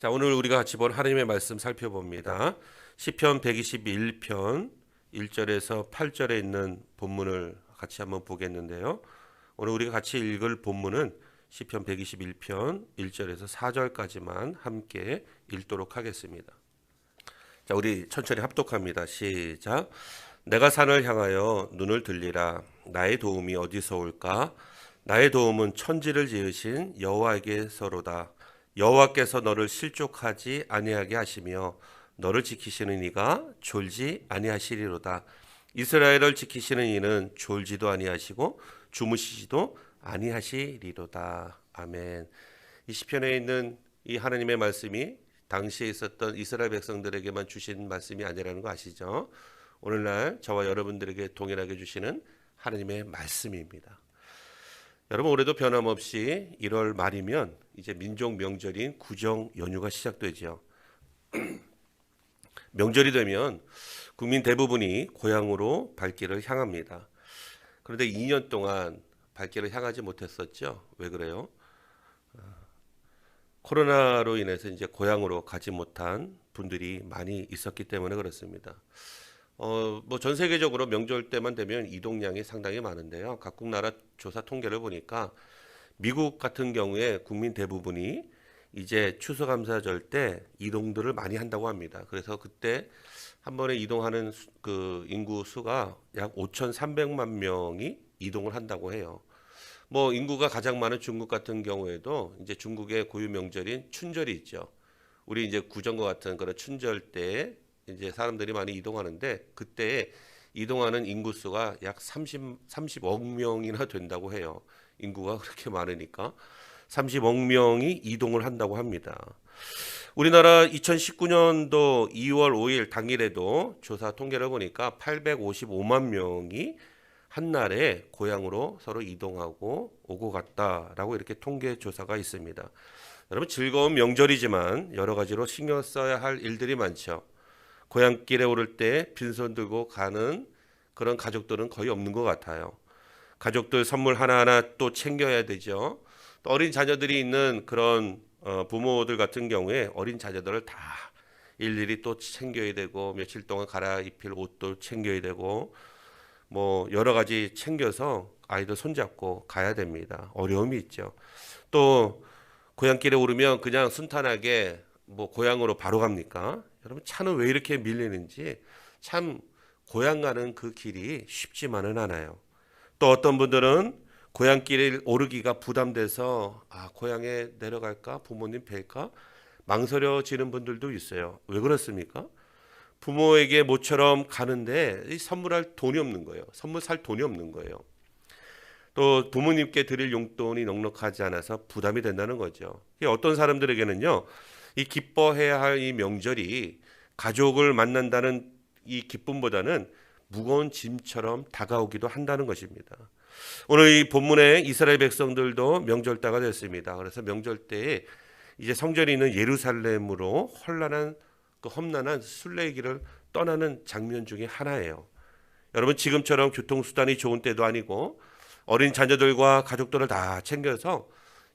자, 오늘 우리가 같이 본 하나님의 말씀 살펴봅니다. 시편 121편 1절에서 8절에 있는 본문을 같이 한번 보겠는데요. 오늘 우리가 같이 읽을 본문은 시편 121편 1절에서 4절까지만 함께 읽도록 하겠습니다. 자, 우리 천천히 합독합니다. 시작. 내가 산을 향하여 눈을 들리라. 나의 도움이 어디서 올까? 나의 도움은 천지를 지으신 여호와에게서로다. 여호와께서 너를 실족하지 아니하게 하시며 너를 지키시는 이가 졸지 아니하시리로다. 이스라엘을 지키시는 이는 졸지도 아니하시고 주무시지도 아니하시리로다. 아멘. 이 시편에 있는 이 하나님의 말씀이 당시에 있었던 이스라엘 백성들에게만 주신 말씀이 아니라는 거 아시죠? 오늘날 저와 여러분들에게 동일하게 주시는 하나님의 말씀입니다. 여러분, 올해도 변함없이 1월 말이면 이제 민족 명절인 구정 연휴가 시작되죠. 명절이 되면 국민 대부분이 고향으로 발길을 향합니다. 그런데 2년 동안 발길을 향하지 못했었죠. 왜 그래요? 코로나로 인해서 이제 고향으로 가지 못한 분들이 많이 있었기 때문에 그렇습니다. 뭐 전 세계적으로 명절 때만 되면 이동량이 상당히 많은데요. 각국 나라 조사 통계를 보니까 미국 같은 경우에 국민 대부분이 이제 추수감사절 때 이동들을 많이 한다고 합니다. 그래서 그때 한 번에 이동하는 그 인구 수가 약 5,300만 명이 이동을 한다고 해요. 뭐 인구가 가장 많은 중국 같은 경우에도 이제 중국의 고유 명절인 춘절이 있죠. 우리 이제 구정과 같은 그런 춘절 때 이제 사람들이 많이 이동하는데 그때 이동하는 인구수가 약 30억 명이나 된다고 해요. 인구가 그렇게 많으니까 30억 명이 이동을 한다고 합니다. 우리나라 2019년도 2월 5일 당일에도 조사 통계를 보니까 855만 명이 한날에 고향으로 서로 이동하고 오고 갔다라고 이렇게 통계 조사가 있습니다. 여러분, 즐거운 명절이지만 여러 가지로 신경 써야 할 일들이 많죠. 고향길에 오를 때 빈손 들고 가는 그런 가족들은 거의 없는 것 같아요. 가족들 선물 하나하나 또 챙겨야 되죠. 또 어린 자녀들이 있는 그런 부모들 같은 경우에 어린 자녀들을 다 일일이 또 챙겨야 되고 며칠 동안 갈아입힐 옷도 챙겨야 되고 뭐 여러 가지 챙겨서 아이들 손잡고 가야 됩니다. 어려움이 있죠. 또 고향길에 오르면 그냥 순탄하게 뭐 고향으로 바로 갑니까? 여러분, 차는 왜 이렇게 밀리는지 참 고향 가는 그 길이 쉽지만은 않아요. 또 어떤 분들은 고향길을 오르기가 부담돼서 고향에 내려갈까? 부모님 뵐까? 망설여지는 분들도 있어요. 왜 그렇습니까? 부모에게 모처럼 가는데 선물할 돈이 없는 거예요. 선물 살 돈이 없는 거예요. 또 부모님께 드릴 용돈이 넉넉하지 않아서 부담이 된다는 거죠. 어떤 사람들에게는요, 이 기뻐해야 할 이 명절이 가족을 만난다는 이 기쁨보다는 무거운 짐처럼 다가오기도 한다는 것입니다. 오늘 이 본문에 이스라엘 백성들도 명절 때가 됐습니다. 그래서 명절 때에 이제 성전이 있는 예루살렘으로 험난한 순례길을 떠나는 장면 중에 하나예요. 여러분, 지금처럼 교통수단이 좋은 때도 아니고 어린 자녀들과 가족들을 다 챙겨서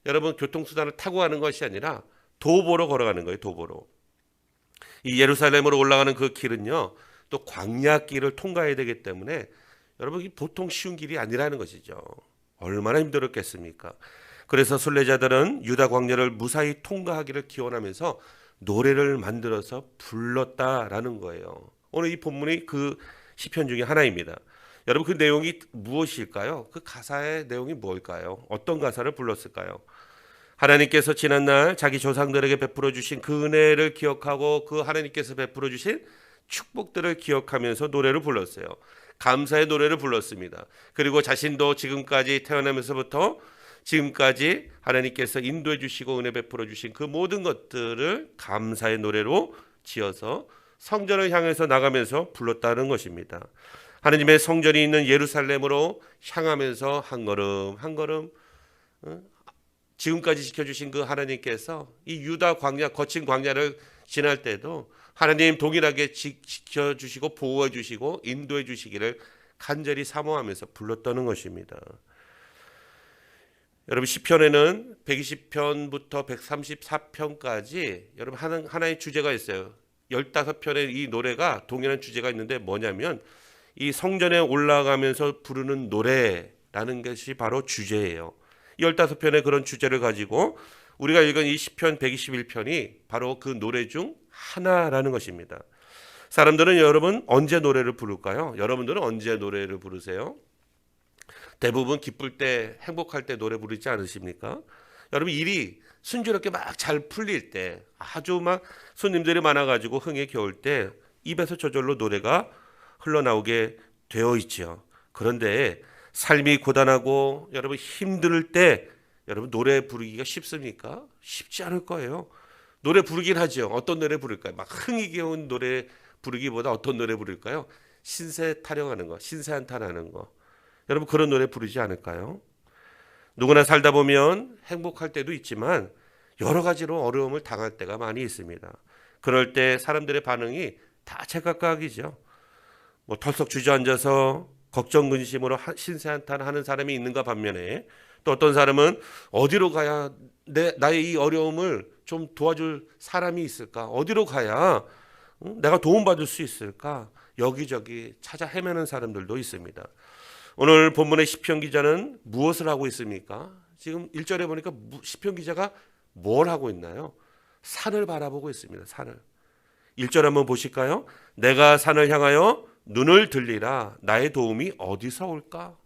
여러분 교통수단을 타고 가는 것이 아니라 도보로 걸어가는 거예요. 도보로. 이 예루살렘으로 올라가는 그 길은요, 또 광야길을 통과해야 되기 때문에 여러분, 이 보통 쉬운 길이 아니라는 것이죠. 얼마나 힘들었겠습니까? 그래서 순례자들은 유다 광야를 무사히 통과하기를 기원하면서 노래를 만들어서 불렀다라는 거예요. 오늘 이 본문이 그 시편 중에 하나입니다. 여러분, 그 내용이 무엇일까요? 그 가사의 내용이 뭘까요? 어떤 가사를 불렀을까요? 하나님께서 지난날 자기 조상들에게 베풀어 주신 그 은혜를 기억하고 그 하나님께서 베풀어 주신 축복들을 기억하면서 노래를 불렀어요. 감사의 노래를 불렀습니다. 그리고 자신도 지금까지 태어나면서부터 지금까지 하나님께서 인도해 주시고 은혜 베풀어 주신 그 모든 것들을 감사의 노래로 지어서 성전을 향해서 나가면서 불렀다는 것입니다. 하나님의 성전이 있는 예루살렘으로 향하면서 한 걸음 한 걸음 지금까지 지켜주신 그 하나님께서 이 유다 광야, 거친 광야를 지날 때도 하나님 동일하게 지켜주시고 보호해 주시고 인도해 주시기를 간절히 사모하면서 불렀다는 것입니다. 여러분 시편에는 120편부터 134편까지 여러분 하나의 주제가 있어요. 15편의 이 노래가 동일한 주제가 있는데 뭐냐면 이 성전에 올라가면서 부르는 노래라는 것이 바로 주제예요. 15편의 그런 주제를 가지고 우리가 읽은 이 시편 121편이 바로 그 노래 중 하나라는 것입니다. 사람들은 여러분 언제 노래를 부를까요? 여러분들은 언제 노래를 부르세요? 대부분 기쁠 때, 행복할 때 노래 부르지 않으십니까? 여러분 일이 순조롭게 막 잘 풀릴 때, 아주 막 손님들이 많아가지고 흥에 겨울 때 입에서 저절로 노래가 흘러나오게 되어 있죠. 그런데 삶이 고단하고 여러분 힘들 때 여러분 노래 부르기가 쉽습니까? 쉽지 않을 거예요. 노래 부르긴 하죠. 어떤 노래 부를까요? 막 흥이 겨운 노래 부르기보다 어떤 노래 부를까요? 신세 타령하는 거, 신세 한탄하는 거. 여러분 그런 노래 부르지 않을까요? 누구나 살다 보면 행복할 때도 있지만 여러 가지로 어려움을 당할 때가 많이 있습니다. 그럴 때 사람들의 반응이 다 제각각이죠. 뭐 털썩 주저앉아서 걱정 근심으로 신세한탄하는 사람이 있는가 반면에 또 어떤 사람은 어디로 가야 나의 이 어려움을 좀 도와줄 사람이 있을까? 어디로 가야 내가 도움받을 수 있을까? 여기저기 찾아 헤매는 사람들도 있습니다. 오늘 본문의 시편 기자는 무엇을 하고 있습니까? 지금 1절에 보니까 시편 기자가 뭘 하고 있나요? 산을 바라보고 있습니다. 산을. 1절 한번 보실까요? 내가 산을 향하여 눈을 들리라. 나의 도움이 어디서 올까?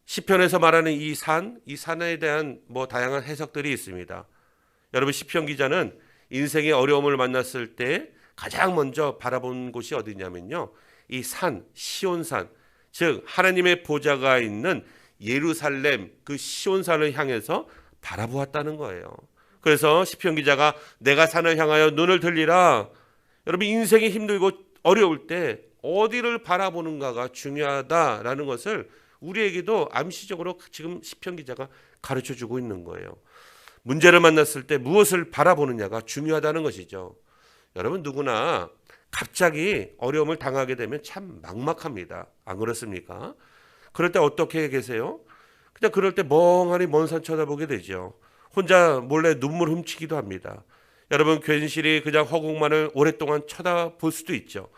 시편에서 말하는 이 산에 대한 다양한 해석들이 있습니다. 여러분 시편 기자는 인생의 어려움을 만났을 때 가장 먼저 바라본 곳이 어디냐면요. 이 산, 시온산, 즉 하나님의 보좌가 있는 예루살렘 그 시온산을 향해서 바라보았다는 거예요. 그래서 시편 기자가 내가 산을 향하여 눈을 들리라. 여러분 인생이 힘들고 어려울 때 어디를 바라보는가가 중요하다라는 것을 우리에게도 암시적으로 지금 시편 기자가 가르쳐주고 있는 거예요. 문제를 만났을 때 무엇을 바라보느냐가 중요하다는 것이죠. 여러분 누구나 갑자기 어려움을 당하게 되면 참 막막합니다. 안 그렇습니까? 그럴 때 어떻게 계세요? 그냥 그럴 때 멍하니 먼 산 쳐다보게 되죠. 혼자 몰래 눈물 훔치기도 합니다. 여러분 괜시리 그냥 허공만을 오랫동안 쳐다볼 수도 있죠.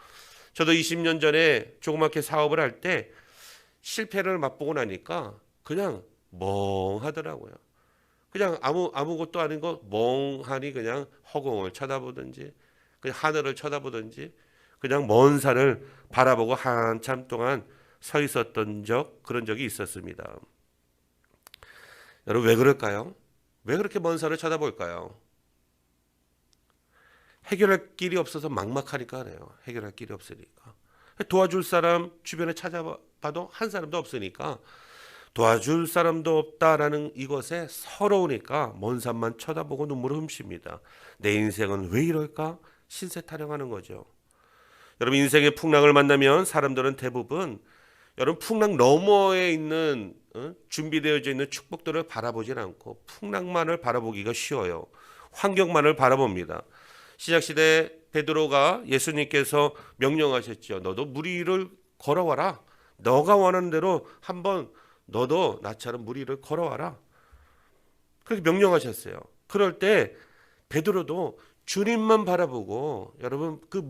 저도 20년 전에 조그맣게 사업을 할 때 실패를 맛보고 나니까 그냥 멍하더라고요. 그냥 아무것도 아닌 거 멍하니 그냥 허공을 쳐다보든지 그냥 하늘을 쳐다보든지 그냥 먼 산을 바라보고 한참 동안 서 있었던 그런 적이 있었습니다. 여러분 왜 그럴까요? 왜 그렇게 먼 산을 쳐다볼까요? 해결할 길이 없어서 막막하니까 그래요. 해결할 길이 없으니까. 도와줄 사람 주변에 찾아봐도 한 사람도 없으니까 도와줄 사람도 없다라는 이것에 서러우니까 먼 산만 쳐다보고 눈물을 훔칩니다. 내 인생은 왜 이럴까? 신세 타령하는 거죠. 여러분 인생의 풍랑을 만나면 사람들은 대부분 여러분 풍랑 너머에 있는 준비되어져 있는 축복들을 바라보진 않고 풍랑만을 바라보기가 쉬워요. 환경만을 바라봅니다. 시작시대 베드로가 예수님께서 명령하셨죠. 너도 물 위를 걸어와라. 너가 원하는 대로 한번 너도 나처럼 물 위를 걸어와라. 그렇게 명령하셨어요. 그럴 때 베드로도 주님만 바라보고 여러분 그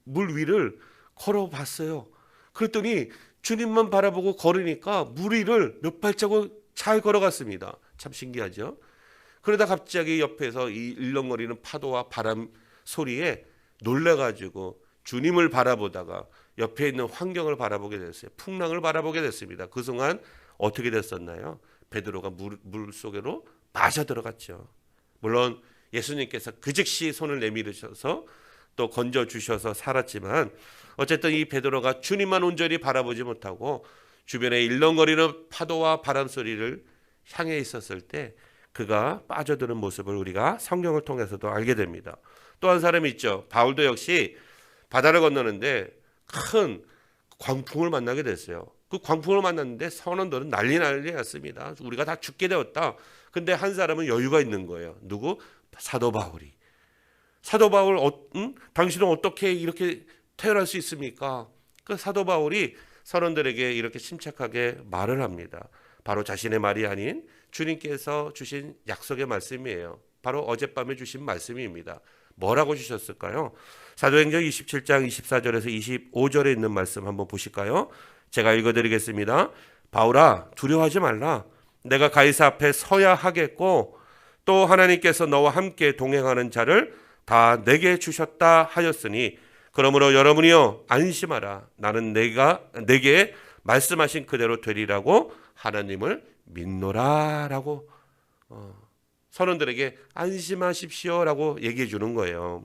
물 위를 걸어봤어요. 그랬더니 주님만 바라보고 걸으니까 물 위를 몇 발자국 잘 걸어갔습니다. 참 신기하죠. 그러다 갑자기 옆에서 이 일렁거리는 파도와 바람 소리에 놀래가지고 주님을 바라보다가 옆에 있는 환경을 바라보게 됐어요. 풍랑을 바라보게 됐습니다. 그 순간 어떻게 됐었나요? 베드로가 물 속으로 빠져들어갔죠. 물론 예수님께서 그 즉시 손을 내밀으셔서 또 건져주셔서 살았지만 어쨌든 이 베드로가 주님만 온전히 바라보지 못하고 주변에 일렁거리는 파도와 바람 소리를 향해 있었을 때 그가 빠져드는 모습을 우리가 성경을 통해서도 알게 됩니다. 또 한 사람이 있죠. 바울도 역시 바다를 건너는데 큰 광풍을 만나게 됐어요. 그 광풍을 만났는데 선원들은 난리났습니다. 우리가 다 죽게 되었다. 근데 한 사람은 여유가 있는 거예요. 누구? 사도 바울이. 사도 바울, 당신은 어떻게 이렇게 태어날 수 있습니까? 그 사도 바울이 선원들에게 이렇게 침착하게 말을 합니다. 바로 자신의 말이 아닌 주님께서 주신 약속의 말씀이에요. 바로 어젯밤에 주신 말씀입니다. 뭐라고 주셨을까요? 사도행전 27장 24절에서 25절에 있는 말씀 한번 보실까요? 제가 읽어드리겠습니다. 바울아, 두려워하지 말라. 내가 가이사 앞에 서야 하겠고 또 하나님께서 너와 함께 동행하는 자를 다 내게 주셨다 하였으니 그러므로 여러분이여 안심하라. 나는 내게 말씀하신 그대로 되리라고 하나님을 믿노라라고 선원들에게 안심하십시오라고 얘기해 주는 거예요.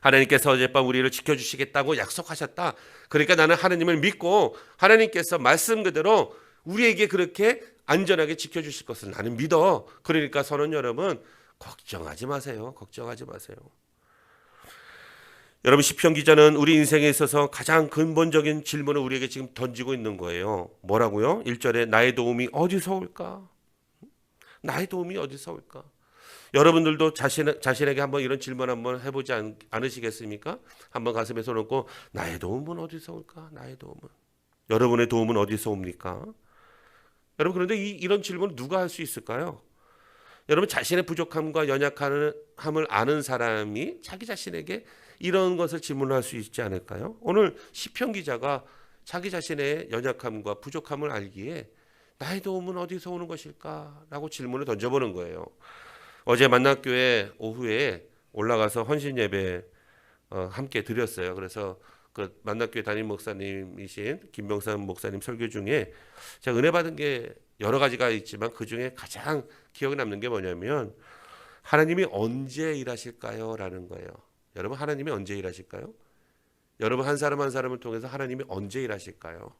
하나님께서 어젯밤 우리를 지켜주시겠다고 약속하셨다. 그러니까 나는 하나님을 믿고 하나님께서 말씀 그대로 우리에게 그렇게 안전하게 지켜주실 것을 나는 믿어. 그러니까 선원 여러분 걱정하지 마세요. 걱정하지 마세요. 여러분 시편 기자는 우리 인생에 있어서 가장 근본적인 질문을 우리에게 지금 던지고 있는 거예요. 뭐라고요? 1절에 나의 도움이 어디서 올까? 나의 도움이 어디서 올까? 여러분들도 자신에게 한번 이런 질문 한번 해보지 않으시겠습니까? 한번 가슴에 손 얹고 나의 도움은 어디서 올까? 나의 도움은. 여러분의 도움은 어디서 옵니까? 여러분 그런데 이런 질문을 누가 할 수 있을까요? 여러분 자신의 부족함과 연약함을 아는 사람이 자기 자신에게 이런 것을 질문할 수 있지 않을까요? 오늘 시편 기자가 자기 자신의 연약함과 부족함을 알기에 나의 도움은 어디서 오는 것일까? 라고 질문을 던져보는 거예요. 어제 만납교회 오후에 올라가서 헌신 예배 함께 드렸어요. 그래서 그 만납교회 담임 목사님이신 김병삼 목사님 설교 중에 제가 은혜 받은 게 여러 가지가 있지만 그 중에 가장 기억에 남는 게 뭐냐면 하나님이 언제 일하실까요? 라는 거예요. 여러분 하나님이 언제 일하실까요? 여러분 한 사람 한 사람을 통해서 하나님이 언제 일하실까요?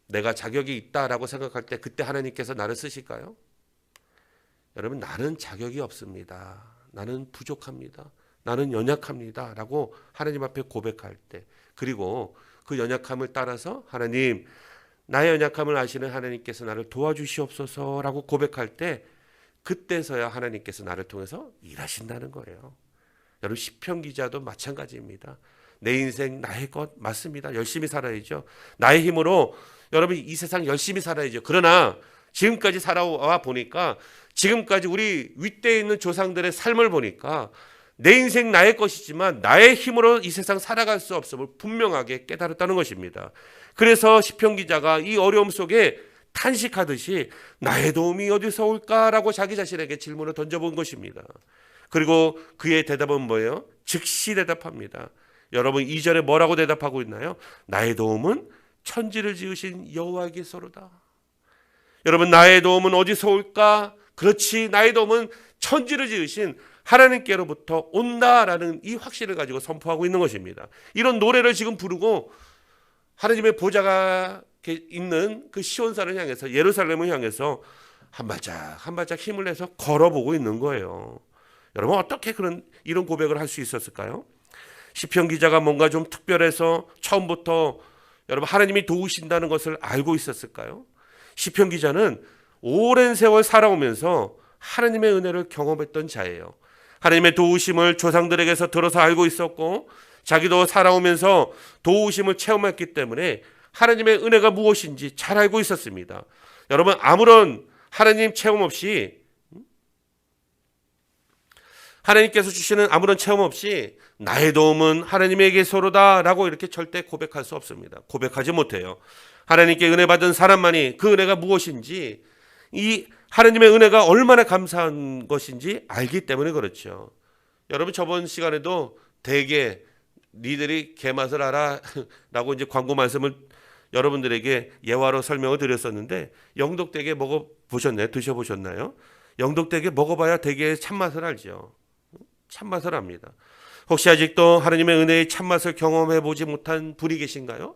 내가 자격이 있다라고 생각할 때 그때 하나님께서 나를 쓰실까요? 여러분 나는 자격이 없습니다. 나는 부족합니다. 나는 연약합니다. 라고 하나님 앞에 고백할 때 그리고 그 연약함을 따라서 하나님 나의 연약함을 아시는 하나님께서 나를 도와주시옵소서 라고 고백할 때 그때서야 하나님께서 나를 통해서 일하신다는 거예요. 여러분 시편 기자도 마찬가지입니다. 내 인생 나의 것 맞습니다. 열심히 살아야죠. 나의 힘으로 여러분 이 세상 열심히 살아야죠. 그러나 지금까지 살아와 보니까 지금까지 우리 윗대에 있는 조상들의 삶을 보니까 내 인생 나의 것이지만 나의 힘으로 이 세상 살아갈 수 없음을 분명하게 깨달았다는 것입니다. 그래서 시편 기자가 이 어려움 속에 탄식하듯이 나의 도움이 어디서 올까라고 자기 자신에게 질문을 던져본 것입니다. 그리고 그의 대답은 뭐예요? 즉시 대답합니다. 여러분 이전에 뭐라고 대답하고 있나요? 나의 도움은 천지를 지으신 여호와께서로다. 여러분 나의 도움은 어디서 올까? 그렇지 나의 도움은 천지를 지으신 하나님께로부터 온다라는 이 확신을 가지고 선포하고 있는 것입니다. 이런 노래를 지금 부르고 하나님의 보좌가 있는 그 시온산을 향해서 예루살렘을 향해서 한 발짝 힘을 내서 걸어보고 있는 거예요. 여러분 어떻게 이런 고백을 할 수 있었을까요? 시편 기자가 뭔가 좀 특별해서 처음부터 여러분 하나님이 도우신다는 것을 알고 있었을까요? 시편 기자는 오랜 세월 살아오면서 하나님의 은혜를 경험했던 자예요. 하나님의 도우심을 조상들에게서 들어서 알고 있었고 자기도 살아오면서 도우심을 체험했기 때문에 하나님의 은혜가 무엇인지 잘 알고 있었습니다. 여러분 아무런 하나님 체험 없이 하나님께서 주시는 아무런 체험 없이 나의 도움은 하나님에게서로다 라고 이렇게 절대 고백할 수 없습니다. 고백하지 못해요. 하나님께 은혜 받은 사람만이 그 은혜가 무엇인지 이 하나님의 은혜가 얼마나 감사한 것인지 알기 때문에 그렇죠. 여러분 저번 시간에도 대개 니들이 개맛을 알아 라고 이제 광고 말씀을 여러분들에게 예화로 설명을 드렸었는데 영독대게 먹어보셨나요? 드셔보셨나요? 영독대게 먹어봐야 대개의 참맛을 알죠. 참맛을 압니다. 혹시 아직도 하나님의 은혜의 참맛을 경험해 보지 못한 분이 계신가요?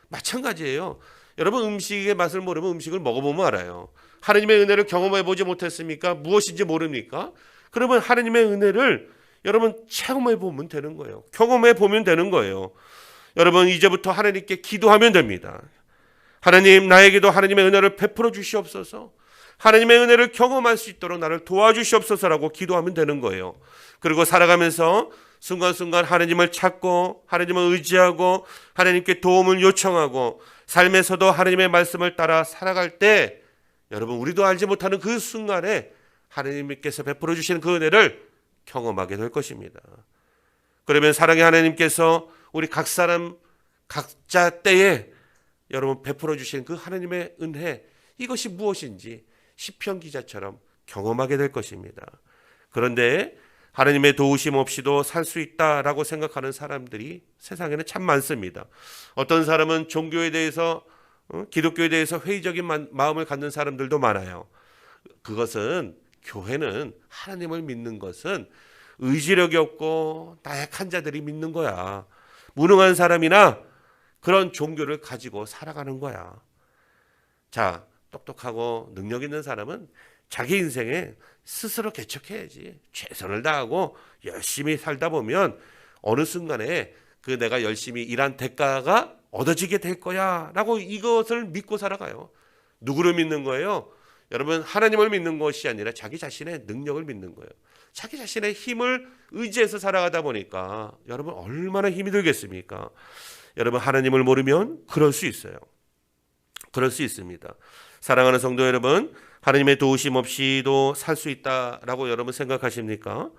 마찬가지예요. 여러분 음식의 맛을 모르면 음식을 먹어보면 알아요. 하나님의 은혜를 경험해 보지 못했습니까? 무엇인지 모릅니까? 그러면 하나님의 은혜를 여러분 체험해 보면 되는 거예요. 경험해 보면 되는 거예요. 여러분 이제부터 하나님께 기도하면 됩니다. 하나님 나에게도 하나님의 은혜를 베풀어 주시옵소서. 하나님의 은혜를 경험할 수 있도록 나를 도와주시옵소서라고 기도하면 되는 거예요. 그리고 살아가면서 순간순간 하나님을 찾고 하나님을 의지하고 하나님께 도움을 요청하고 삶에서도 하나님의 말씀을 따라 살아갈 때 여러분 우리도 알지 못하는 그 순간에 하나님께서 베풀어 주시는 그 은혜를 경험하게 될 것입니다. 그러면 사랑의 하나님께서 우리 각 사람 각자 때에 여러분 베풀어 주신 그 하나님의 은혜, 이것이 무엇인지 시편 기자처럼 경험하게 될 것입니다. 그런데 하나님의 도우심 없이도 살 수 있다라고 생각하는 사람들이 세상에는 참 많습니다. 어떤 사람은 종교에 대해서 기독교에 대해서 회의적인 마음을 갖는 사람들도 많아요. 그것은 교회는 하나님을 믿는 것은 의지력이 없고 나약한 자들이 믿는 거야. 무능한 사람이나 그런 종교를 가지고 살아가는 거야. 자, 똑똑하고 능력 있는 사람은 자기 인생에 스스로 개척해야지. 최선을 다하고 열심히 살다 보면 어느 순간에 그 내가 열심히 일한 대가가 얻어지게 될 거야 라고 이것을 믿고 살아가요. 누구를 믿는 거예요? 여러분, 하나님을 믿는 것이 아니라 자기 자신의 능력을 믿는 거예요. 자기 자신의 힘을 의지해서 살아가다 보니까 여러분 얼마나 힘이 들겠습니까? 여러분, 하나님을 모르면 그럴 수 있어요. 그럴 수 있습니다. 사랑하는 성도 여러분, 하나님의 도우심 없이도 살 수 있다라고 여러분 생각하십니까?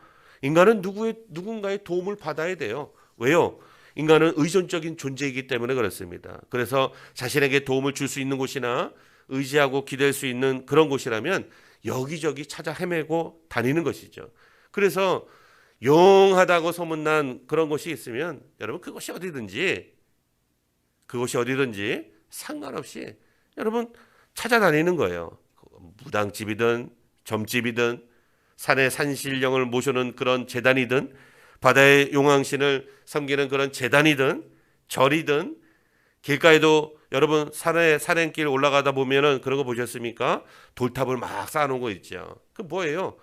인간은 누군가의 도움을 받아야 돼요. 왜요? 인간은 의존적인 존재이기 때문에 그렇습니다. 그래서 자신에게 도움을 줄 수 있는 곳이나 의지하고 기댈 수 있는 그런 곳이라면 여기저기 찾아 헤매고 다니는 것이죠. 그래서 용하다고 소문난 그런 곳이 있으면 여러분 그것이 어디든지 상관없이 여러분 찾아다니는 거예요. 무당집이든 점집이든 산의 산신령을 모셔놓은 그런 재단이든 바다의 용왕신을 섬기는 그런 재단이든 절이든 길가에도 여러분 산행길 올라가다 보면은 그런 거 보셨습니까? 돌탑을 막 쌓아놓은 거 있죠. 그 뭐예요?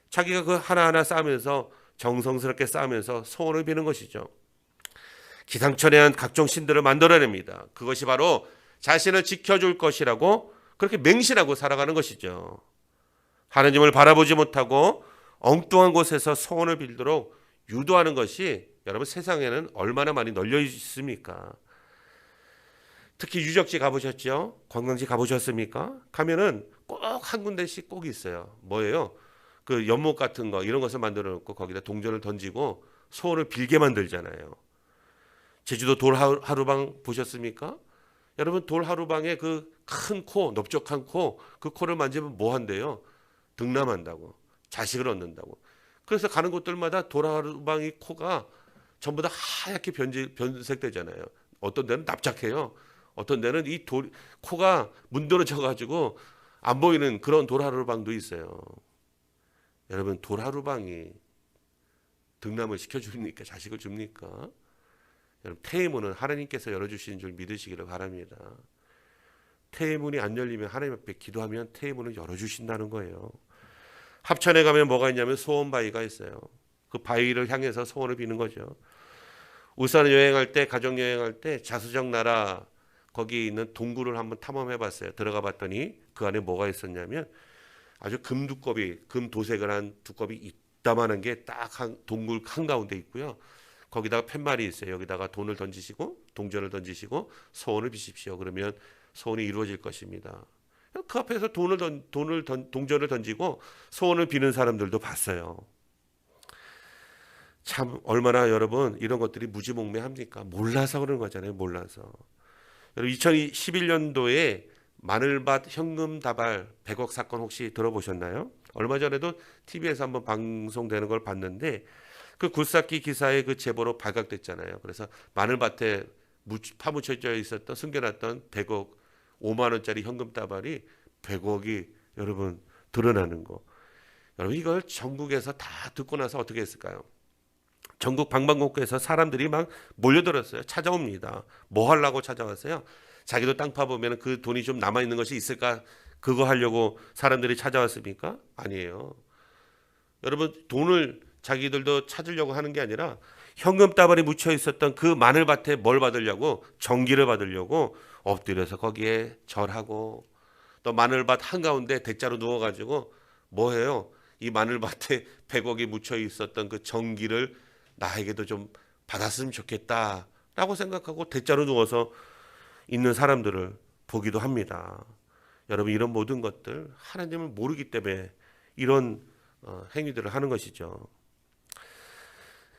자기가 그 하나하나 쌓으면서 정성스럽게 쌓으면서 소원을 비는 것이죠. 기상천외한 각종 신들을 만들어냅니다. 그것이 바로 자신을 지켜줄 것이라고 그렇게 맹신하고 살아가는 것이죠. 하나님을 바라보지 못하고 엉뚱한 곳에서 소원을 빌도록 유도하는 것이 여러분 세상에는 얼마나 많이 널려 있습니까? 특히 유적지 가보셨죠? 관광지 가보셨습니까? 가면은 꼭 한 군데씩 꼭 있어요. 뭐예요? 그 연못 같은 거 이런 것을 만들어 놓고 거기다 동전을 던지고 소원을 빌게 만들잖아요. 제주도 돌하루방 보셨습니까? 여러분 돌하루방에 그 큰 코, 넓적한 코, 그 코를 만지면 뭐 한대요? 득남한다고, 자식을 얻는다고. 그래서 가는 곳들마다 돌하루방이 코가 전부 다 하얗게 변색되잖아요. 어떤 데는 납작해요. 어떤 데는 이 코가 문드러져 가지고 안 보이는 그런 돌하루방도 있어요. 여러분 돌하루방이 득남을 시켜줍니까? 자식을 줍니까? 여러분 태의문은 하나님께서 열어주시는 줄 믿으시기를 바랍니다. 태의문이 안 열리면 하나님 앞에 기도하면 태의문을 열어주신다는 거예요. 합천에 가면 뭐가 있냐면 소원바위가 있어요. 그 바위를 향해서 소원을 비는 거죠. 울산 여행할 때, 가족 여행할 때 자수정 나라 거기 있는 동굴을 한번 탐험해 봤어요. 들어가 봤더니 그 안에 뭐가 있었냐면 아주 금 도색을 한 두꺼비 이따만한 게 딱 한 동굴 한가운데 있고요. 거기다가 팻말이 있어요. 여기다가 돈을 던지시고 동전을 던지시고 소원을 비십시오. 그러면 소원이 이루어질 것입니다. 그 앞에서 동전을 던지고 소원을 비는 사람들도 봤어요. 참 얼마나 여러분 이런 것들이 무지몽매합니까? 몰라서 그런 거잖아요. 몰라서. 여러분 2011년도에 마늘밭 현금 다발 100억 사건 혹시 들어보셨나요? 얼마 전에도 TV에서 한번 방송되는 걸 봤는데 그 굴삭기 기사의 그 제보로 발각됐잖아요. 그래서 마늘밭에 파묻혀져 있었던 숨겨놨던 100억 5만 원짜리 현금 다발이 100억이 여러분 드러나는 거. 여러분 이걸 전국에서 다 듣고 나서 어떻게 했을까요? 전국 방방곡곡에서 사람들이 막 몰려들었어요. 찾아옵니다. 뭐 하려고 찾아왔어요? 자기도 땅 파보면 그 돈이 좀 남아있는 것이 있을까? 그거 하려고 사람들이 찾아왔습니까? 아니에요. 여러분 돈을 자기들도 찾으려고 하는 게 아니라 현금 다발이 묻혀 있었던 그 마늘밭에 뭘 받으려고? 정기를 받으려고 엎드려서 거기에 절하고 또 마늘밭 한가운데 대자로 누워가지고 뭐 해요? 이 마늘밭에 100억이 묻혀 있었던 그 정기를 나에게도 좀 받았으면 좋겠다라고 생각하고 대자로 누워서 있는 사람들을 보기도 합니다. 여러분, 이런 모든 것들 하나님을 모르기 때문에 이런 행위들을 하는 것이죠.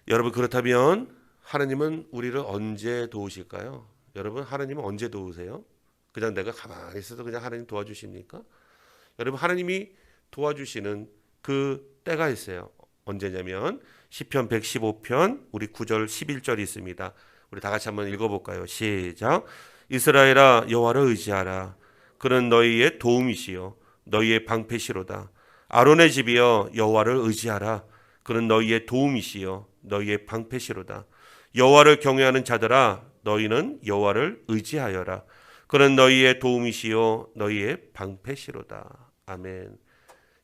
여러분, 그렇다면 하나님은 우리를 언제 도우실까요? 여러분, 하나님은 언제 도우세요? 그냥 내가 가만히 있어도 그냥 하나님 도와주십니까? 여러분, 하나님이 도와주시는 그 때가 있어요. 언제냐면 시편 115편 우리 9절 11절이 있습니다. 우리 다 같이 한번 읽어볼까요? 시작. 이스라엘아, 여호와를 의지하라. 그는 너희의 도움이시요 너희의 방패시로다. 아론의 집이여, 여호와를 의지하라. 그는 너희의 도움이시요 너희의 방패시로다. 여호와를 경외하는 자들아, 너희는 여호와를 의지하여라. 그는 너희의 도움이시요 너희의 방패시로다. 아멘.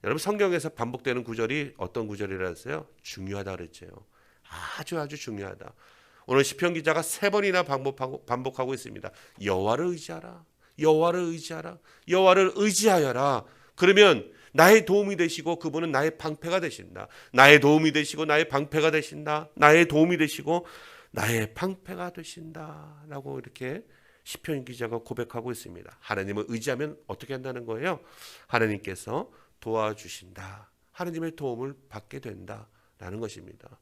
여러분, 성경에서 반복되는 구절이 어떤 구절이라 했어요? 중요하다 그랬죠. 아주 중요하다. 오늘 시편 기자가 3번이나 반복하고 있습니다. 여호와를 의지하라. 여호와를 의지하라. 여호와를 의지하여라. 그러면 나의 도움이 되시고 그분은 나의 방패가 되신다. 나의 도움이 되시고 나의 방패가 되신다. 나의 도움이 되시고 나의 방패가 되신다. 라고 이렇게 시편 기자가 고백하고 있습니다. 하나님을 의지하면 어떻게 한다는 거예요? 하나님께서 도와주신다. 하나님의 도움을 받게 된다라는 것입니다.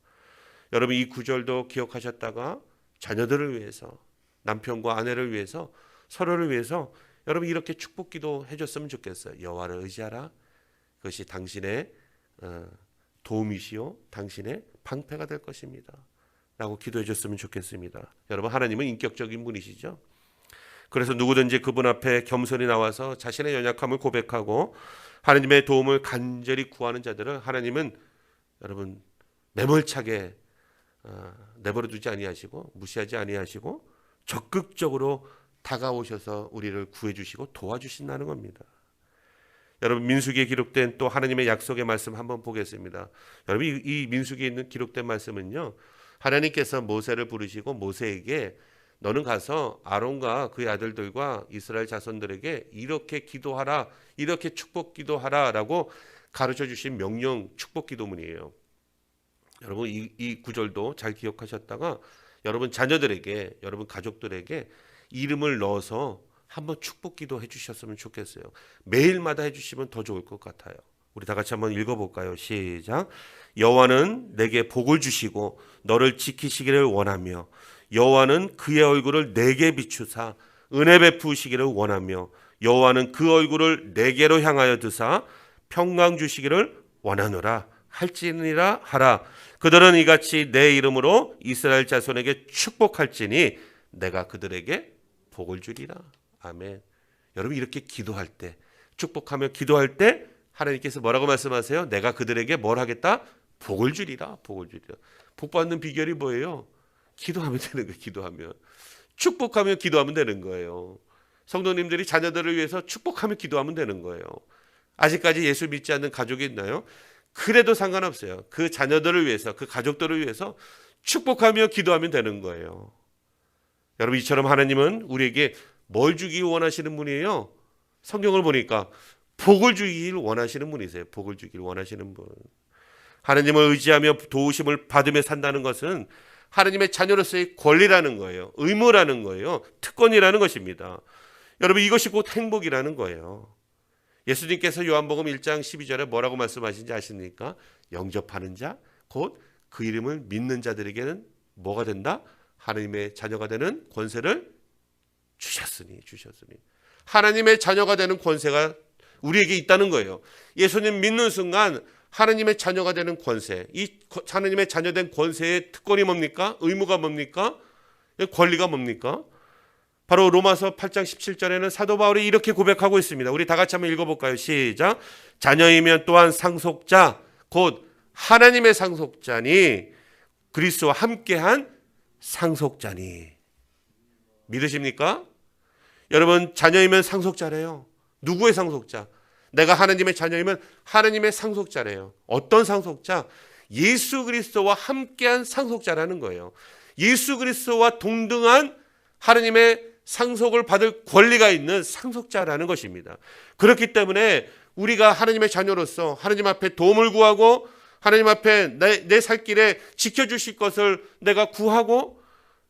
여러분, 이 구절도 기억하셨다가 자녀들을 위해서, 남편과 아내를 위해서, 서로를 위해서 여러분 이렇게 축복기도 해줬으면 좋겠어요. 여호와를 의지하라. 그것이 당신의 도움이시요 당신의 방패가 될 것입니다. 라고 기도해 줬으면 좋겠습니다. 여러분, 하나님은 인격적인 분이시죠. 그래서 누구든지 그분 앞에 겸손히 나와서 자신의 연약함을 고백하고 하나님의 도움을 간절히 구하는 자들을 하나님은 여러분 매몰차게 내버려 두지 아니하시고 무시하지 아니하시고 적극적으로 다가오셔서 우리를 구해주시고 도와주신다는 겁니다. 여러분, 민수기에 기록된 또 하나님의 약속의 말씀 한번 보겠습니다. 여러분, 이 민수기에 있는 기록된 말씀은요, 하나님께서 모세를 부르시고 모세에게 너는 가서 아론과 그의 아들들과 이스라엘 자손들에게 이렇게 기도하라, 이렇게 축복 기도하라 라고 가르쳐 주신 명령 축복 기도문이에요. 여러분, 이 구절도 잘 기억하셨다가 여러분 자녀들에게, 여러분 가족들에게 이름을 넣어서 한번 축복 기도 해주셨으면 좋겠어요. 매일마다 해주시면 더 좋을 것 같아요. 우리 다 같이 한번 읽어볼까요? 시작. 여호와는 내게 복을 주시고 너를 지키시기를 원하며 여호와는 그의 얼굴을 내게 비추사 은혜 베푸시기를 원하며 여호와는 그 얼굴을 내게로 향하여 드사 평강 주시기를 원하노라 할지니라 하라. 그들은 이같이 내 이름으로 이스라엘 자손에게 축복할지니 내가 그들에게 복을 주리라. 아멘. 여러분, 이렇게 기도할 때, 축복하며 기도할 때 하나님께서 뭐라고 말씀하세요? 내가 그들에게 뭘 하겠다? 복을 주리라. 복을 주리라. 복 받는 비결이 뭐예요? 기도하면 되는 거예요. 기도하면. 축복하며 기도하면 되는 거예요. 성도님들이 자녀들을 위해서 축복하며 기도하면 되는 거예요. 아직까지 예수 믿지 않는 가족이 있나요? 그래도 상관없어요. 그 자녀들을 위해서, 그 가족들을 위해서 축복하며 기도하면 되는 거예요. 여러분, 이처럼 하나님은 우리에게 뭘 주기 원하시는 분이에요? 성경을 보니까 복을 주길 원하시는 분이세요. 복을 주길 원하시는 분. 하나님을 의지하며 도우심을 받으며 산다는 것은 하나님의 자녀로서의 권리라는 거예요. 의무라는 거예요. 특권이라는 것입니다. 여러분, 이것이 곧 행복이라는 거예요. 예수님께서 요한복음 1장 12절에 뭐라고 말씀하신지 아십니까? 영접하는 자, 곧 그 이름을 믿는 자들에게는 뭐가 된다? 하나님의 자녀가 되는 권세를 주셨으니. 하나님의 자녀가 되는 권세가 우리에게 있다는 거예요. 예수님 믿는 순간 하나님의 자녀가 되는 권세, 이 하나님의 자녀된 권세의 특권이 뭡니까? 의무가 뭡니까? 권리가 뭡니까? 바로 로마서 8장 17절에는 사도 바울이 이렇게 고백하고 있습니다. 우리 다 같이 한번 읽어볼까요? 시작. 자녀이면 또한 상속자, 곧 하나님의 상속자니 그리스도와 함께한 상속자니. 믿으십니까? 여러분, 자녀이면 상속자래요. 누구의 상속자? 내가 하나님의 자녀이면 하나님의 상속자래요. 어떤 상속자? 예수 그리스도와 함께한 상속자라는 거예요. 예수 그리스도와 동등한 하나님의 상속을 받을 권리가 있는 상속자라는 것입니다. 그렇기 때문에 우리가 하나님의 자녀로서 하나님 앞에 도움을 구하고 하나님 앞에 내 살 길에 지켜주실 것을 내가 구하고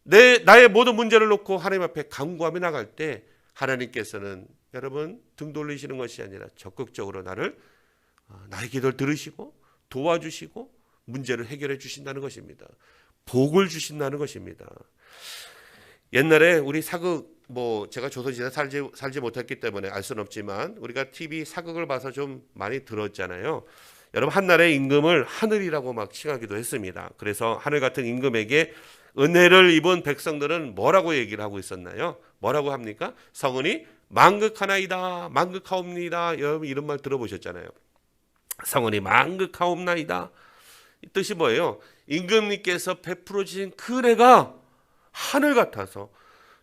나의 모든 문제를 놓고 하나님 앞에 간구하며 나갈 때 하나님께서는 여러분 등 돌리시는 것이 아니라 적극적으로 나의 기도를 들으시고 도와주시고 문제를 해결해 주신다는 것입니다. 복을 주신다는 것입니다. 옛날에 우리 사극 제가 조선시대 살지 못했기 때문에 알 수는 없지만 우리가 TV 사극을 봐서 좀 많이 들었잖아요. 여러분 한나라의 임금을 하늘이라고 막 칭하기도 했습니다. 그래서 하늘 같은 임금에게 은혜를 입은 백성들은 뭐라고 얘기를 하고 있었나요? 뭐라고 합니까? 성은이 만극하나이다, 만극하옵니다. 여러분 이런 말 들어보셨잖아요. 성은이 만극하옵나이다. 이 뜻이 뭐예요? 임금님께서 베풀어 주신 그 은혜가 하늘 같아서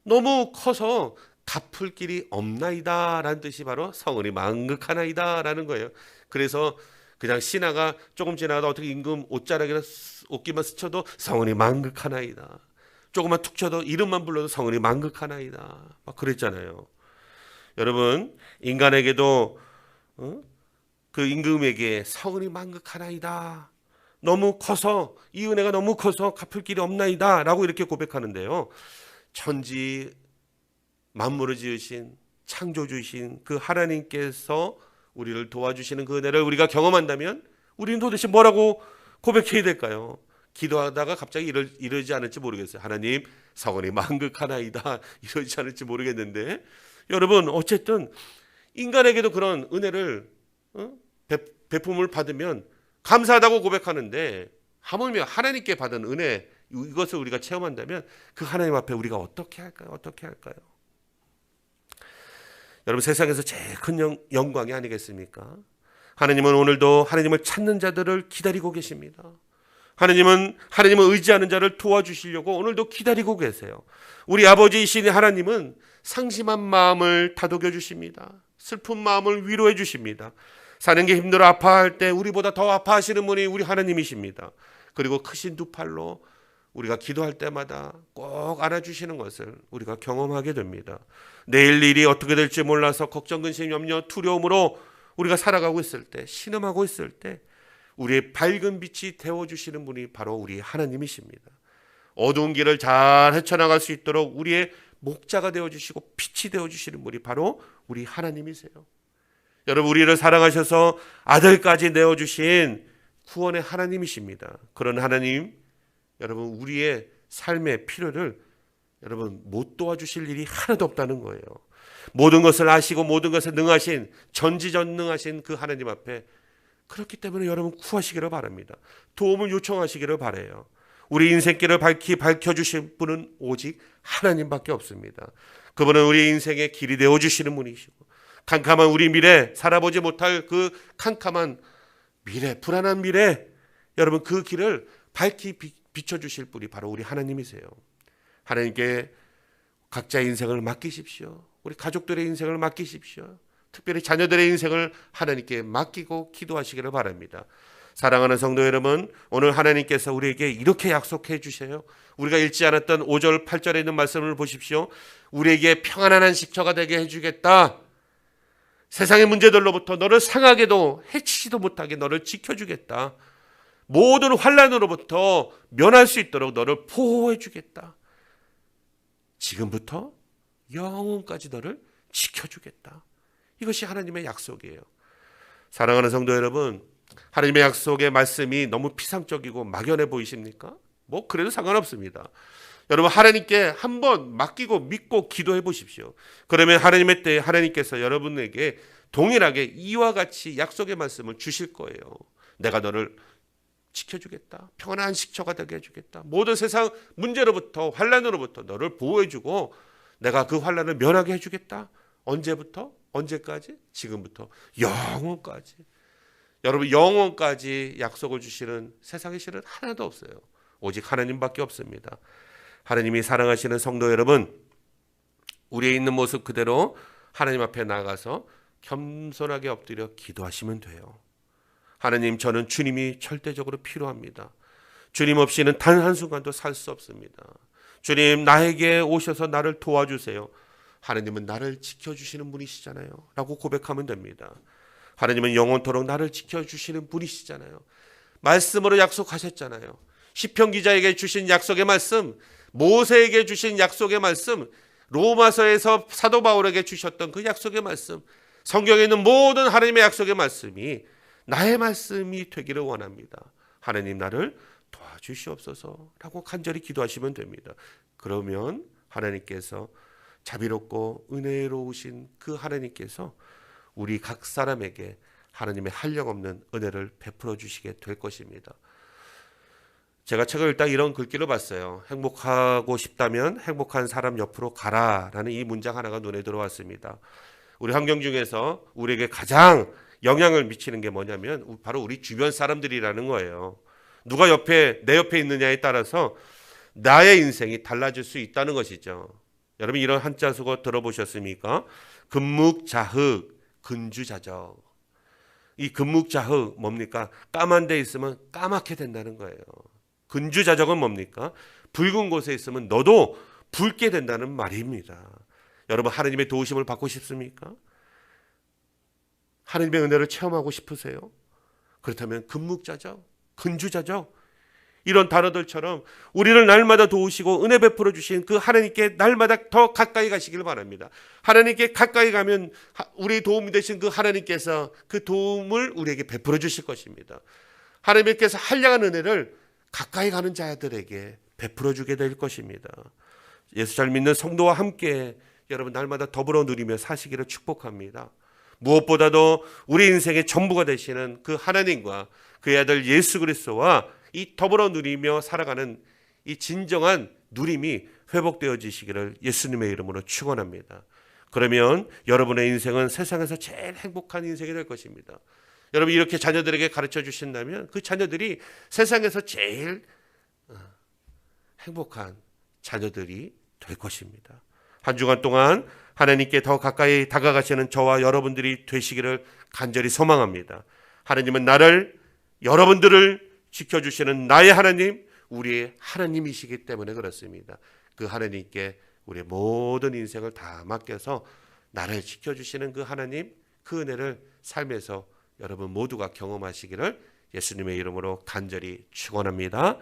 너무 커서 갚을 길이 없나이다 라는 뜻이 바로 성은이 만극하나이다 라는 거예요. 그래서 그냥 신하가 조금 지나가다 어떻게 임금 옷자락이나 옷깃만 스쳐도 성은이 만극하나이다, 조금만 툭 쳐도 이름만 불러도 성은이 만극하나이다 막 그랬잖아요. 여러분 인간에게도 그 임금에게 성은이 만극하나이다, 너무 커서 이 은혜가 너무 커서 갚을 길이 없나이다 라고 이렇게 고백하는데요. 천지 만물을 지으신 창조주신 그 하나님께서 우리를 도와주시는 그 은혜를 우리가 경험한다면 우리는 도대체 뭐라고 고백해야 될까요? 기도하다가 갑자기 이러지 않을지 모르겠어요. 하나님 성은이 만극하나이다 이러지 않을지 모르겠는데 여러분 어쨌든 인간에게도 그런 은혜를 베품을 받으면 감사하다고 고백하는데 하물며 하나님께 받은 은혜 이것을 우리가 체험한다면 그 하나님 앞에 우리가 어떻게 할까요? 어떻게 할까요? 여러분 세상에서 제일 큰 영광이 아니겠습니까? 하나님은 오늘도 하나님을 찾는 자들을 기다리고 계십니다. 하나님을 의지하는 자를 도와주시려고 오늘도 기다리고 계세요. 우리 아버지이신 하나님은 상심한 마음을 다독여 주십니다. 슬픈 마음을 위로해 주십니다. 사는 게 힘들어 아파할 때 우리보다 더 아파하시는 분이 우리 하나님이십니다. 그리고 크신 두 팔로 우리가 기도할 때마다 꼭 안아주시는 것을 우리가 경험하게 됩니다. 내일 일이 어떻게 될지 몰라서 걱정, 근심, 염려, 두려움으로 우리가 살아가고 있을 때, 신음하고 있을 때 우리의 밝은 빛이 되어주시는 분이 바로 우리 하나님이십니다. 어두운 길을 잘 헤쳐나갈 수 있도록 우리의 목자가 되어주시고 빛이 되어주시는 분이 바로 우리 하나님이세요. 여러분 우리를 사랑하셔서 아들까지 내어주신 구원의 하나님이십니다. 그런 하나님 여러분 우리의 삶의 필요를 여러분 못 도와주실 일이 하나도 없다는 거예요. 모든 것을 아시고 모든 것에 능하신 전지전능하신 그 하나님 앞에 그렇기 때문에 여러분 구하시기를 바랍니다. 도움을 요청하시기를 바라요. 우리 인생길을 밝혀주실 분은 오직 하나님밖에 없습니다. 그분은 우리 인생의 길이 되어주시는 분이시고 캄캄한 우리 미래 살아보지 못할 그 캄캄한 미래 불안한 미래 여러분 그 길을 밝히 비춰주실 분이 바로 우리 하나님이세요. 하나님께 각자의 인생을 맡기십시오. 우리 가족들의 인생을 맡기십시오. 특별히 자녀들의 인생을 하나님께 맡기고 기도하시기를 바랍니다. 사랑하는 성도 여러분, 오늘 하나님께서 우리에게 이렇게 약속해 주세요. 우리가 읽지 않았던 5절 8절에 있는 말씀을 보십시오. 우리에게 평안한 안식처가 되게 해주겠다. 세상의 문제들로부터 너를 상하게도 해치지도 못하게 너를 지켜주겠다. 모든 환난으로부터 면할 수 있도록 너를 보호해 주겠다. 지금부터 영원까지 너를 지켜주겠다. 이것이 하나님의 약속이에요. 사랑하는 성도 여러분, 하나님의 약속의 말씀이 너무 피상적이고 막연해 보이십니까? 그래도 상관없습니다. 여러분 하나님께 한번 맡기고 믿고 기도해 보십시오. 그러면 하나님의 때에 하나님께서 여러분에게 동일하게 이와 같이 약속의 말씀을 주실 거예요. 내가 너를 지켜주겠다. 평안한 안식처가 되게 해주겠다. 모든 세상 문제로부터 환난으로부터 너를 보호해주고 내가 그 환난을 면하게 해주겠다. 언제부터? 언제까지? 지금부터 영원까지. 여러분 영원까지 약속을 주시는 세상에 실은 하나도 없어요. 오직 하나님밖에 없습니다. 하나님이 사랑하시는 성도 여러분, 우리의 있는 모습 그대로 하나님 앞에 나가서 겸손하게 엎드려 기도하시면 돼요. 하나님, 저는 주님이 절대적으로 필요합니다. 주님 없이는 단 한순간도 살 수 없습니다. 주님, 나에게 오셔서 나를 도와주세요. 하나님은 나를 지켜주시는 분이시잖아요 라고 고백하면 됩니다. 하나님은 영원토록 나를 지켜주시는 분이시잖아요. 말씀으로 약속하셨잖아요. 시편 기자에게 주신 약속의 말씀, 모세에게 주신 약속의 말씀, 로마서에서 사도 바울에게 주셨던 그 약속의 말씀, 성경에 있는 모든 하나님의 약속의 말씀이 나의 말씀이 되기를 원합니다. 하나님 나를 도와주시옵소서라고 간절히 기도하시면 됩니다. 그러면 하나님께서 자비롭고 은혜로우신 그 하나님께서 우리 각 사람에게 하나님의 한량없는 은혜를 베풀어 주시게 될 것입니다. 제가 책을 읽다 이런 글귀를 봤어요. 행복하고 싶다면 행복한 사람 옆으로 가라라는 이 문장 하나가 눈에 들어왔습니다. 우리 환경 중에서 우리에게 가장 영향을 미치는 게 뭐냐면 바로 우리 주변 사람들이라는 거예요. 누가 내 옆에 있느냐에 따라서 나의 인생이 달라질 수 있다는 것이죠. 여러분 이런 한자 수거 들어보셨습니까? 금묵자흑, 근주자적. 이 금묵자흑 뭡니까? 까만 데 있으면 까맣게 된다는 거예요. 근주자적은 뭡니까? 붉은 곳에 있으면 너도 붉게 된다는 말입니다. 여러분 하나님의 도우심을 받고 싶습니까? 하나님의 은혜를 체험하고 싶으세요? 그렇다면 금묵자적, 근주자적 이런 단어들처럼 우리를 날마다 도우시고 은혜 베풀어 주신 그 하나님께 날마다 더 가까이 가시길 바랍니다. 하나님께 가까이 가면 우리의 도움이 되신 그 하나님께서 그 도움을 우리에게 베풀어 주실 것입니다. 하나님께서 한량한 은혜를 가까이 가는 자들에게 베풀어 주게 될 것입니다. 예수 잘 믿는 성도와 함께 여러분 날마다 더불어 누리며 사시기를 축복합니다. 무엇보다도 우리 인생의 전부가 되시는 그 하나님과 그의 아들 예수 그리스도와 이 더불어 누리며 살아가는 이 진정한 누림이 회복되어지시기를 예수님의 이름으로 축원합니다. 그러면 여러분의 인생은 세상에서 제일 행복한 인생이 될 것입니다. 여러분 이렇게 자녀들에게 가르쳐 주신다면 그 자녀들이 세상에서 제일 행복한 자녀들이 될 것입니다. 한 주간 동안 하나님께 더 가까이 다가가시는 저와 여러분들이 되시기를 간절히 소망합니다. 하나님은 여러분들을 지켜주시는 나의 하나님, 우리의 하나님이시기 때문에 그렇습니다. 그 하나님께 우리의 모든 인생을 다 맡겨서 나를 지켜주시는 그 하나님, 그 은혜를 삶에서 여러분 모두가 경험하시기를 예수님의 이름으로 간절히 축원합니다.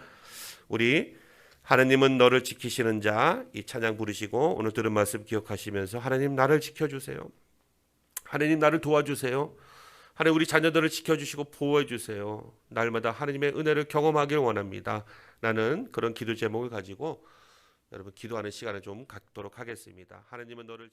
우리 하나님은 너를 지키시는 자, 이 찬양 부르시고 오늘 들은 말씀 기억하시면서 하나님 나를 지켜주세요. 하나님 나를 도와주세요. 하나님 우리 자녀들을 지켜주시고 보호해 주세요. 날마다 하나님의 은혜를 경험하길 원합니다. 나는 그런 기도 제목을 가지고 여러분 기도하는 시간을 좀 갖도록 하겠습니다. 하나님은 너를